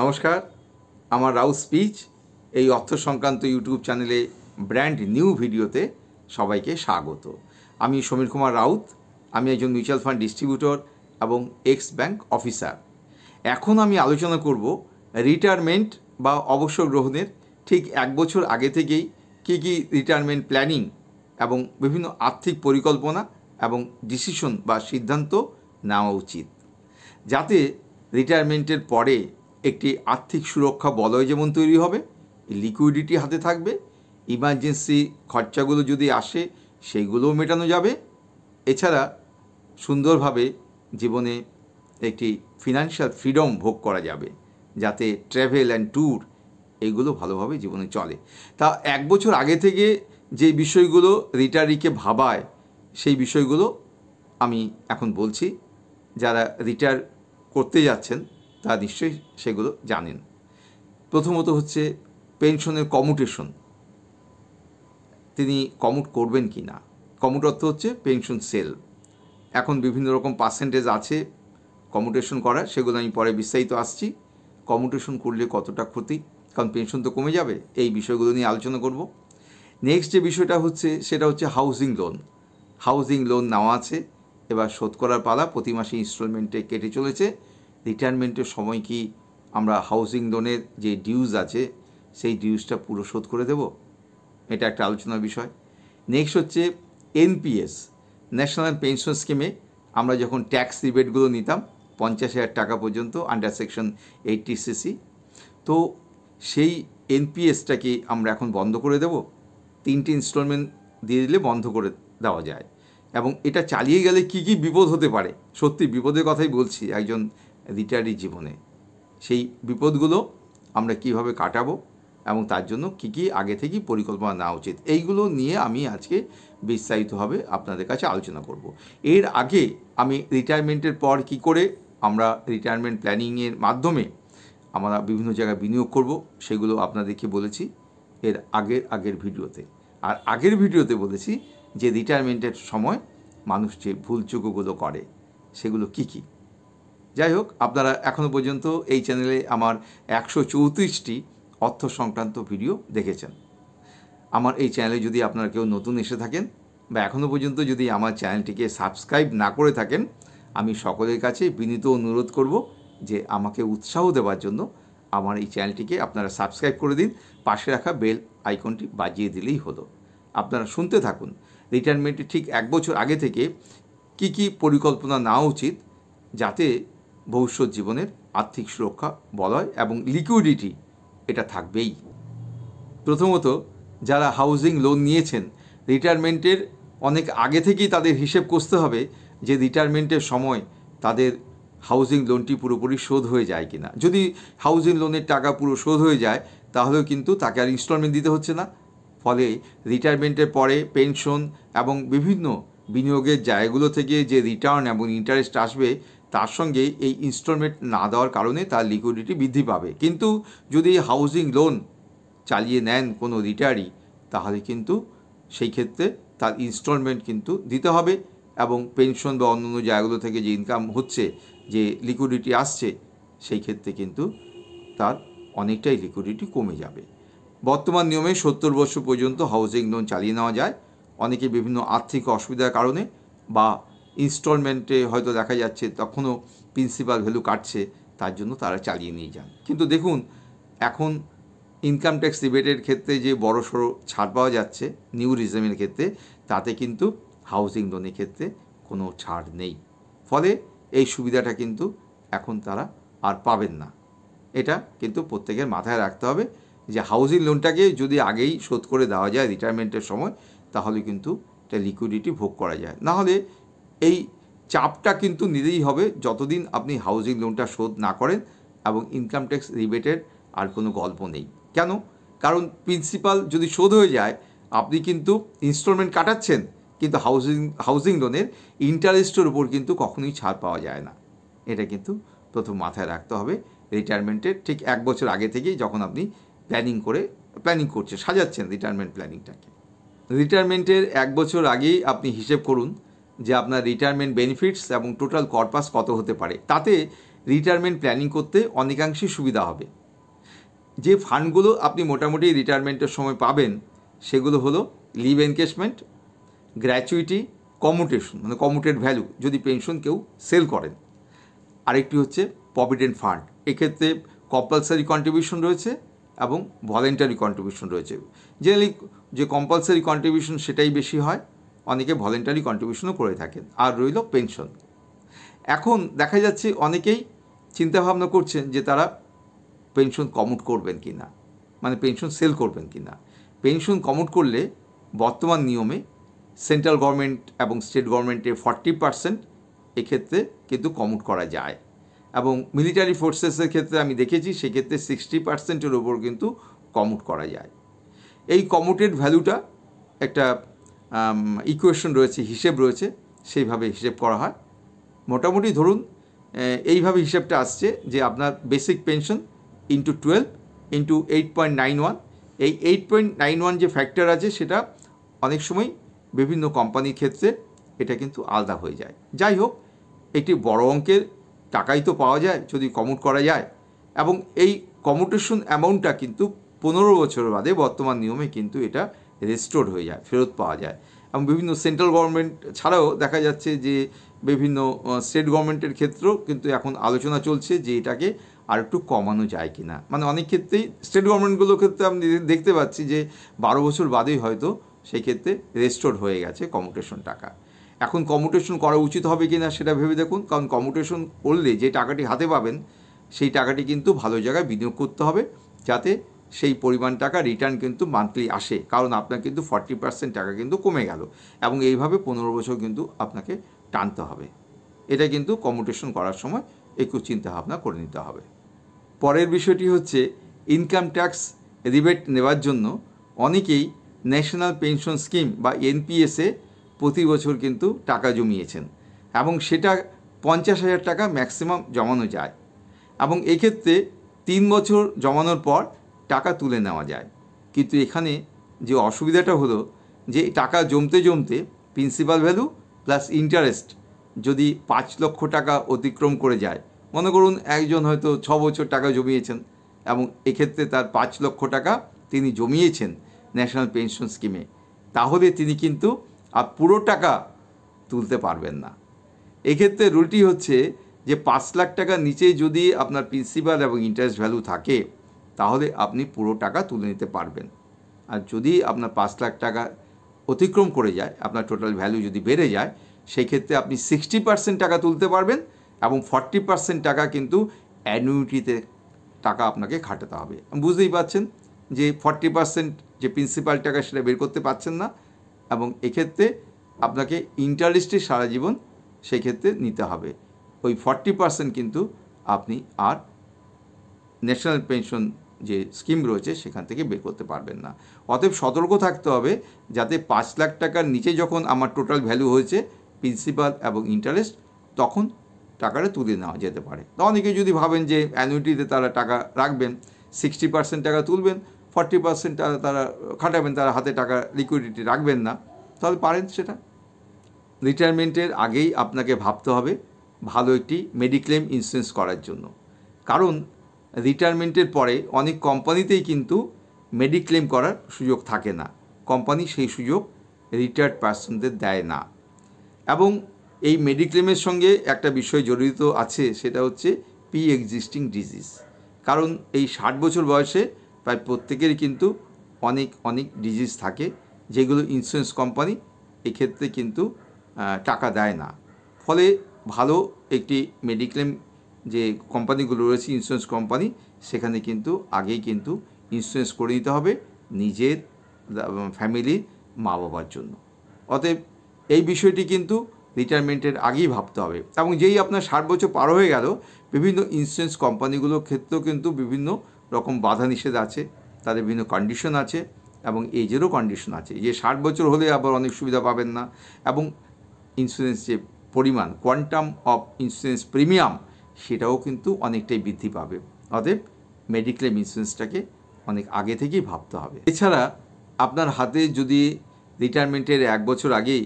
নমস্কার, আমার রাউত স্পিচ এই অর্থ সংক্রান্ত ইউটিউব চ্যানেলে ব্র্যান্ড নিউ ভিডিওতে সবাইকে স্বাগত। আমি সমীর কুমার রাউত। আমি একজন মিউচুয়াল ফান্ড ডিস্ট্রিবিউটর এবং এক্স ব্যাংক অফিসার। এখন আমি আলোচনা করব রিটায়ারমেন্ট বা অবসর গ্রহণের ঠিক 1 বছর আগে থেকেই কী কী রিটায়ারমেন্ট প্ল্যানিং এবং বিভিন্ন আর্থিক পরিকল্পনা এবং ডিসিশন বা সিদ্ধান্ত নেওয়া উচিত, যাতে রিটায়ারমেন্টের পরে একটি আর্থিক সুরক্ষা বলয় যেমন তৈরি হবে, লিকুইডিটি হাতে থাকবে, ইমার্জেন্সি খরচাগুলো যদি আসে সেইগুলোও মেটানো যাবে, এছাড়া সুন্দরভাবে জীবনে একটি ফিনান্সিয়াল ফ্রিডম ভোগ করা যাবে, যাতে ট্র্যাভেল অ্যান্ড ট্যুর এইগুলো ভালোভাবে জীবনে চলে। তা 1 বছর আগে থেকে যে বিষয়গুলো রিটায়ারিকে ভাবায় সেই বিষয়গুলো আমি এখন বলছি। যারা রিটায়ার করতে যাচ্ছেন তারা নিশ্চয়ই সেগুলো জানেন। প্রথমত হচ্ছে পেনশনের কমিউটেশন। তিনি কমিউট করবেন কি না। কমিউট অর্থ হচ্ছে পেনশন সেল। এখন বিভিন্ন রকম পার্সেন্টেজ আছে কমিউটেশন করার, সেগুলো আমি পরে বিস্তারিত আসছি। কমিউটেশন করলে কতটা ক্ষতি, কারণ পেনশন তো কমে যাবে, এই বিষয়গুলো নিয়ে আলোচনা করব। নেক্সট যে বিষয়টা হচ্ছে সেটা হচ্ছে হাউজিং লোন। হাউজিং লোন নেওয়া আছে, এবার শোধ করার পালা, প্রতি মাসে ইনস্টলমেন্টে কেটে চলেছে। রিটায়ারমেন্টের সময় কি আমরা হাউজিং লোনের যে ডিউজ আছে সেই ডিউজটা পুরো শোধ করে দেব? এটা একটা আলোচনার বিষয়। নেক্সট হচ্ছে এনপিএস, ন্যাশনাল পেনশন স্কিমে আমরা যখন ট্যাক্স রিবেটগুলো নিতাম 50,000 টাকা পর্যন্ত আন্ডার সেকশন 80cc, তো সেই এনপিএসটাকে আমরা এখন বন্ধ করে দেব। 3টে ইনস্টলমেন্ট দিয়ে দিলে বন্ধ করে দেওয়া যায়। এবং এটা চালিয়ে গেলে কি কি বিপদ হতে পারে, সত্যি বিপদের কথাই বলছি একজন রিটায়ারি জীবনে। সেই বিপদগুলো আমরা কিভাবে কাটাবো এবং তার জন্য কি কি আগে থেকেই পরিকল্পনা নেওয়া উচিত, এইগুলো নিয়ে আমি আজকে বিস্তারিতভাবে আপনাদের কাছে আলোচনা করব। এর আগে আমি রিটায়ারমেন্টের পর কি করে আমরা রিটায়ারমেন্ট প্ল্যানিংয়ের মাধ্যমে আমরা বিভিন্ন জায়গায় বিনিয়োগ করব সেগুলো আপনাদেরকে বলেছি এর আগের ভিডিওতে। আর আগের ভিডিওতে বলেছি যে রিটায়ারমেন্টের সময় মানুষ যে ভুলচুকগুলো করে সেগুলো কি কি। যাই হোক, আপনারা এখনও পর্যন্ত এই চ্যানেলে আমার 134টি অর্থ সংক্রান্ত ভিডিও দেখেছেন। আমার এই চ্যানেলে যদি আপনারা কেউ নতুন এসে থাকেন বা এখনও পর্যন্ত যদি আমার চ্যানেলটিকে সাবস্ক্রাইব না করে থাকেন, আমি সকলের কাছে বিনীত অনুরোধ করব যে আমাকে উৎসাহ দেওয়ার জন্য আমার এই চ্যানেলটিকে আপনারা সাবস্ক্রাইব করে দিন, পাশে রাখা বেল আইকনটি বাজিয়ে দিলেই হলো। আপনারা শুনতে থাকুন রিটায়ারমেন্টের ঠিক 1 বছর আগে থেকে কি কি পরিকল্পনা নেওয়া উচিত, যাতে ভবিষ্যৎ জীবনের আর্থিক সুরক্ষা বলয় এবং লিকুইডিটি এটা থাকবেই। প্রথমত, যারা হাউজিং লোন নিয়েছেন, রিটায়ারমেন্টের অনেক আগে থেকেই তাদের হিসেব কষতে হবে যে রিটায়ারমেন্টের সময় তাদের হাউজিং লোনটি পুরোপুরি শোধ হয়ে যায় কিনা। যদি হাউজিং লোনের টাকা পুরো শোধ হয়ে যায় তাহলেও কিন্তু তাকে আর ইনস্টলমেন্ট দিতে হচ্ছে না। ফলে রিটায়ারমেন্টের পরে পেনশন এবং বিভিন্ন বিনিয়োগের জায়গাগুলো থেকে যে রিটার্ন এবং ইন্টারেস্ট আসবে তার সঙ্গে এই ইনস্টলমেন্ট না দেওয়ার কারণে তার লিকুইডিটি বৃদ্ধি পাবে। কিন্তু যদি হাউজিং লোন চালিয়ে নেন কোনো রিটায়ারি, তাহলে কিন্তু সেই ক্ষেত্রে তার ইনস্টলমেন্ট কিন্তু দিতে হবে এবং পেনশন বা অন্যান্য জায়গাগুলো থেকে যে ইনকাম হচ্ছে, যে লিকুইডিটি আসছে, সেই ক্ষেত্রে কিন্তু তার অনেকটাই লিকুইডিটি কমে যাবে। বর্তমান নিয়মে 70 বছর পর্যন্ত হাউজিং লোন চালিয়ে নেওয়া যায়। অনেকে বিভিন্ন আর্থিক অসুবিধার কারণে বা ইনস্টলমেন্টে হয়তো দেখা যাচ্ছে তখনও প্রিন্সিপাল ভ্যালু কাটছে, তার জন্য তারা চালিয়ে নিয়ে যান। কিন্তু দেখুন, এখন ইনকাম ট্যাক্স রিবেটের ক্ষেত্রে যে বড়সড় ছাড় পাওয়া যাচ্ছে নিউ রিজমের ক্ষেত্রে, তাতে কিন্তু হাউজিং লোনের ক্ষেত্রে কোনো ছাড় নেই। ফলে এই সুবিধাটা কিন্তু এখন তারা আর পাবেন না। এটা কিন্তু প্রত্যেকের মাথায় রাখতে হবে যে হাউজিং লোনটাকে যদি আগেই শোধ করে দেওয়া যায় রিটায়ারমেন্টের সময়, তাহলে কিন্তু এটা লিকুইডিটি ভোগ করা যায়। না হলে এই চাপটা কিন্তু নিতেই হবে যতদিন আপনি হাউজিং লোনটা শোধ না করেন, এবং ইনকাম ট্যাক্স রিবেটের আর কোনো গল্প নেই। কেন? কারণ প্রিন্সিপাল যদি শোধ হয়ে যায়, আপনি কিন্তু ইনস্টলমেন্ট কাটাচ্ছেন, কিন্তু হাউজিং লোনের ইন্টারেস্টের উপর কিন্তু কখনোই ছাড় পাওয়া যায় না। এটা কিন্তু প্রথম মাথায় রাখতে হবে রিটায়ারমেন্টের ঠিক 1 বছর আগে থেকেই, যখন আপনি প্ল্যানিং করছেন, সাজাচ্ছেন রিটায়ারমেন্ট প্ল্যানিংটাকে। রিটায়ারমেন্টের 1 বছর আগেই আপনি হিসেব করুন যে আপনার রিটায়ারমেন্ট বেনিফিটস এবং টোটাল কর্পাস কত হতে পারে। তাতে রিটায়ারমেন্ট প্ল্যানিং করতে অনেকাংশে সুবিধা হবে। যে ফান্ডগুলো আপনি মোটামুটি রিটায়ারমেন্টের সময় পাবেন সেগুলো হলো লিভ এনকেশমেন্ট, গ্র্যাচুইটি, কমিউটেশন মানে কমিউটেড ভ্যালু যদি পেনশন কেউ সেল করেন, আরেকটি হচ্ছে প্রভিডেন্ট ফান্ড। এক্ষেত্রে কম্পালসারি কন্ট্রিবিউশন রয়েছে এবং ভলেন্টারি কন্ট্রিবিউশন রয়েছে। জেনারেলি যে কম্পালসারি কন্ট্রিবিউশন সেটাই বেশি হয়, অনেকে ভলেন্টারি কন্ট্রিবিউশনও করে থাকেন। আর রইল পেনশন। এখন দেখা যাচ্ছে অনেকেই চিন্তাভাবনা করছেন যে তারা পেনশন কমিউট করবেন কি না, মানে পেনশন সেল করবেন কি না। পেনশন কমিউট করলে বর্তমান নিয়মে সেন্ট্রাল গভর্নমেন্ট এবং স্টেট গভর্নমেন্টের 40% এক্ষেত্রে কিন্তু কমিউট করা যায়, এবং মিলিটারি ফোর্সেসের ক্ষেত্রে আমি দেখেছি সেক্ষেত্রে 60%-এর ওপর কিন্তু কমিউট করা যায়। এই কমিউটেড ভ্যালুটা একটা ইকুয়েশন রয়েছে, হিসেব রয়েছে, সেইভাবে হিসেব করা হয়। মোটামুটি ধরুন এইভাবে হিসেবটা আসছে যে আপনার বেসিক পেনশন ইন্টু 12 ইন্টু 8.91, এই 8.91 যে ফ্যাক্টর আছে সেটা অনেক সময় বিভিন্ন কোম্পানির ক্ষেত্রে এটা কিন্তু আলাদা হয়ে যায়। যাই হোক, একটি বড় অঙ্কের টাকাই তো পাওয়া যায় যদি কমিউট করা যায়, এবং এই কমিউটেশন অ্যামাউন্টটা কিন্তু 15 বছর বাদে বর্তমান নিয়মে কিন্তু এটা রেস্টোর হয়ে যায়, ফেরত পাওয়া যায়। এবং বিভিন্ন সেন্ট্রাল গভর্নমেন্ট ছাড়াও দেখা যাচ্ছে যে বিভিন্ন স্টেট গভর্নমেন্টের ক্ষেত্রেও কিন্তু এখন আলোচনা চলছে যে এটাকে আর একটু কমানো যায় কি না। মানে অনেক ক্ষেত্রেই স্টেট গভর্নমেন্টগুলোর ক্ষেত্রে আমি দেখতে পাচ্ছি যে 12 বছর বাদেই হয়তো সেই ক্ষেত্রে রেস্টোর হয়ে গেছে কমিউটেশন টাকা। এখন কমিউটেশন করা উচিত হবে কি না সেটা ভেবে দেখুন, কারণ কমিউটেশন করলে যে টাকাটি হাতে পাবেন সেই টাকাটি কিন্তু ভালো জায়গায় বিনিয়োগ করতে হবে, যাতে সেই পরিমাণ টাকা রিটার্ন কিন্তু মান্থলি আসে, কারণ আপনার কিন্তু 40% টাকা কিন্তু কমে গেল, এবং এইভাবে 15 বছর কিন্তু আপনাকে টানতে হবে। এটা কিন্তু কমিউটেশন করার সময় একটু চিন্তাভাবনা করে নিতে হবে। পরের বিষয়টি হচ্ছে ইনকাম ট্যাক্স রিবেট নেওয়ার জন্য অনেকেই ন্যাশনাল পেনশন স্কিম বা এনপিএসে প্রতি বছর কিন্তু টাকা জমিয়েছেন, এবং সেটা 50,000 টাকা ম্যাক্সিমাম জমানো যায়, এবং এক্ষেত্রে 3 বছর জমানোর পর টাকা তুলে নেওয়া যায়। কিন্তু এখানে যে অসুবিধাটা হলো যে টাকা জমতে জমতে প্রিন্সিপাল ভ্যালু প্লাস ইন্টারেস্ট যদি 5 লক্ষ টাকা অতিক্রম করে যায়, মনে করুন একজন হয়তো 6 বছর টাকা জমিয়েছেন এবং এক্ষেত্রে তার 5 লক্ষ টাকা তিনি জমিয়েছেন ন্যাশনাল পেনশন স্কিমে, তাহলে তিনি কিন্তু আর পুরো টাকা তুলতে পারবেন না। এক্ষেত্রে রুলটি হচ্ছে যে 5 লাখ টাকার নিচে যদি আপনার প্রিন্সিপাল এবং ইন্টারেস্ট ভ্যালু থাকে তাহলে আপনি পুরো টাকা তুলে নিতে পারবেন, আর যদি আপনার 5 লাখ টাকা অতিক্রম করে যায়, আপনার টোটাল ভ্যালু যদি বেড়ে যায়, সেই ক্ষেত্রে আপনি 60% টাকা তুলতে পারবেন, এবং 40% টাকা কিন্তু অ্যানুইটিতে টাকা আপনাকে খাটাতে হবে। বুঝতেই পারছেন যে 40% যে প্রিন্সিপাল টাকা সেটা বের করতে পারছেন না, এবং এক্ষেত্রে আপনাকে ইন্টারেস্টে সারা জীবন সেই ক্ষেত্রে নিতে হবে। ওই 40% কিন্তু আপনি আর ন্যাশনাল পেনশন যে স্কিম রয়েছে সেখান থেকে বের করতে পারবেন না। অতএব সতর্ক থাকতে হবে যাতে 5 লাখ টাকার নিচে যখন আমার টোটাল ভ্যালু হয়েছে প্রিন্সিপাল এবং ইন্টারেস্ট, তখন টাকাটা তুলে নেওয়া যেতে পারে। তো অনেকে যদি ভাবেন যে অ্যানুইটিতে তারা টাকা রাখবেন, 60% টাকা তুলবেন, 40% তারা খাটাবেন, তারা হাতে টাকা লিকুইডিটি রাখবেন না, তাহলে পারেন সেটা। রিটায়ারমেন্টের আগেই আপনাকে ভাবতে হবে ভালো একটি মেডিক্লেম ইন্স্যুরেন্স করার জন্য, কারণ রিটায়ারমেন্টের পরে অনেক কোম্পানিতেই কিন্তু মেডিক্লেম করার সুযোগ থাকে না, কোম্পানি সেই সুযোগ রিটায়ার্ড পার্সনদের দেয় না। এবং এই মেডিক্লেমের সঙ্গে একটা বিষয় জড়িত আছে, সেটা হচ্ছে প্রি এক্সিস্টিং ডিজিজ। কারণ এই 60 বছর বয়সে প্রায় প্রত্যেকেরই কিন্তু অনেক ডিজিজ থাকে, যেগুলো ইন্স্যুরেন্স কোম্পানি এক্ষেত্রে কিন্তু টাকা দেয় না। ফলে ভালো একটি মেডিক্লেম যে কোম্পানিগুলো রয়েছে ইন্স্যুরেন্স কোম্পানি, সেখানে কিন্তু আগেই কিন্তু ইন্স্যুরেন্স করে নিতে হবে নিজের ফ্যামিলির মা বাবার জন্য। অতএব এই বিষয়টি কিন্তু রিটায়ারমেন্টের আগেই ভাবতে হবে। এবং যেই আপনার 60 বছর পার হয়ে গেল, বিভিন্ন ইন্স্যুরেন্স কোম্পানিগুলোর ক্ষেত্রেও কিন্তু বিভিন্ন রকম বাধা নিষেধ আছে, তাদের বিভিন্ন কন্ডিশন আছে, এবং এজেরও কন্ডিশন আছে, যে 60 বছর হলে আবার অনেক সুবিধা পাবেন না, এবং ইন্স্যুরেন্স যে পরিমাণ কোয়ান্টাম অফ ইন্স্যুরেন্স প্রিমিয়াম সেটাও কিন্তু অনেকটাই বৃদ্ধি পাবে। অতএব মেডিক্লেম ইন্স্যুরেন্সটাকে অনেক আগে থেকেই ভাবতে হবে। এছাড়া আপনার হাতে যদি রিটায়ারমেন্টের 1 বছর আগেই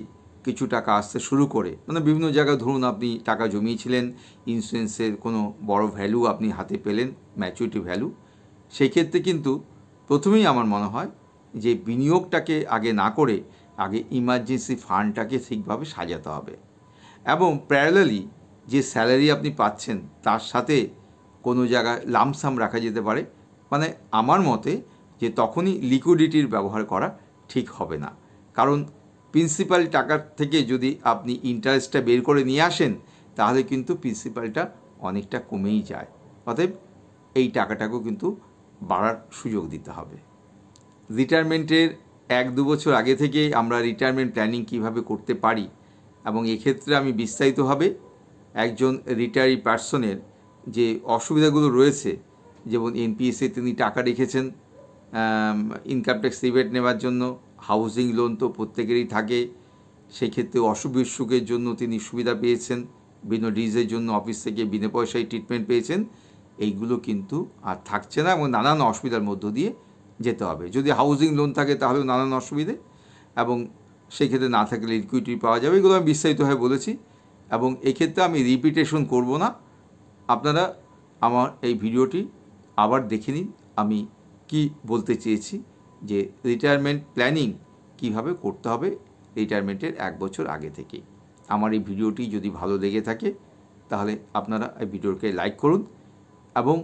কিছু টাকা আসতে শুরু করে, মানে বিভিন্ন জায়গায় ধরুন আপনি টাকা জমিয়েছিলেন, ইন্স্যুরেন্সের কোনো বড় ভ্যালু আপনি হাতে পেলেন, ম্যাচুরিটি ভ্যালু, সেই ক্ষেত্রে কিন্তু প্রথমেই আমার মনে হয় যে বিনিয়োগটাকে আগে না করে আগে ইমার্জেন্সি ফান্ডটাকে ঠিকভাবে সাজাতে হবে, এবং প্যারালালি যে স্যালারি আপনি পাচ্ছেন তার সাথে কোনো জায়গায় লামসাম রাখা যেতে পারে। মানে আমার মতে যে তখনই লিকুইডিটির ব্যবহার করা ঠিক হবে না, কারণ প্রিন্সিপাল টাকার থেকে যদি আপনি ইন্টারেস্টটা বের করে নিয়ে আসেন তাহলে কিন্তু প্রিন্সিপালটা অনেকটা কমেই যায়। অতএব এই টাকাটাকেও কিন্তু বাড়ার সুযোগ দিতে হবে। রিটায়ারমেন্টের 1-2 বছর আগে থেকে আমরা রিটায়ারমেন্ট প্ল্যানিং কীভাবে করতে পারি, এবং এক্ষেত্রে আমি বিস্তারিতভাবে একজন রিটায়ারি পার্সনের যে অসুবিধাগুলো রয়েছে, যেমন এনপিএসে তিনি টাকা রেখেছেন ইনকাম ট্যাক্স রিবেট নেওয়ার জন্য, হাউজিং লোন তো প্রত্যেকেরই থাকে, সেক্ষেত্রে অসুখ বিসুখের জন্য তিনি সুবিধা পেয়েছেন, বিভিন্ন ডিজিজের জন্য অফিস থেকে বিনা পয়সায় ট্রিটমেন্ট পেয়েছেন, এইগুলো কিন্তু আর থাকছে না এবং নানান অসুবিধার মধ্য দিয়ে যেতে হবে। যদি হাউজিং লোন থাকে তাহলেও নানান অসুবিধে, এবং সেক্ষেত্রে না থাকলে লিকুইডিটি পাওয়া যাবে। এগুলো আমি বিস্তারিতভাবে বলেছি, এবং এক্ষেত্রে আমি রিপিটেশন করব না। আপনারা আমার এই ভিডিওটি আবার দেখে নিন আমি কি বলতে চেয়েছি, যে রিটায়ারমেন্ট প্ল্যানিং কিভাবে করতে হবে রিটায়ারমেন্টের 1 বছর আগে থেকেই। আমার এই ভিডিওটি যদি ভালো লেগে থাকে তাহলে আপনারা এই ভিডিওকে লাইক করুন, এবং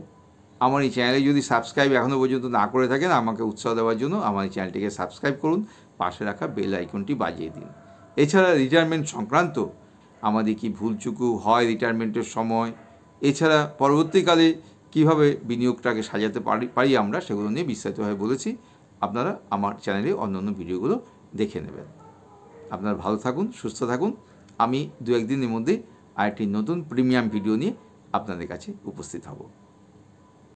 আমার এই চ্যানেলে যদি সাবস্ক্রাইব এখনও পর্যন্ত না করে থাকেন আমাকে উৎসাহ দেওয়ার জন্য আমার এই চ্যানেলটিকে সাবস্ক্রাইব করুন, পাশে রাখা বেল আইকনটি বাজিয়ে দিন। এছাড়া রিটায়ারমেন্ট সংক্রান্ত আমাদের কি ভুলচুকু হয় রিটায়ারমেন্টের সময়, এছাড়া পরবর্তীকালে কীভাবে বিনিয়োগটাকে সাজাতে পারি আমরা, সেগুলো নিয়ে বিস্তারিতভাবে বলেছি। আপনারা আমার চ্যানেলে অন্যান্য ভিডিওগুলো দেখে নেবেন। আপনারা ভালো থাকুন, সুস্থ থাকুন। আমি 2-1 দিনের মধ্যে আরেকটি নতুন প্রিমিয়াম ভিডিও নিয়ে আপনাদের কাছে উপস্থিত হব।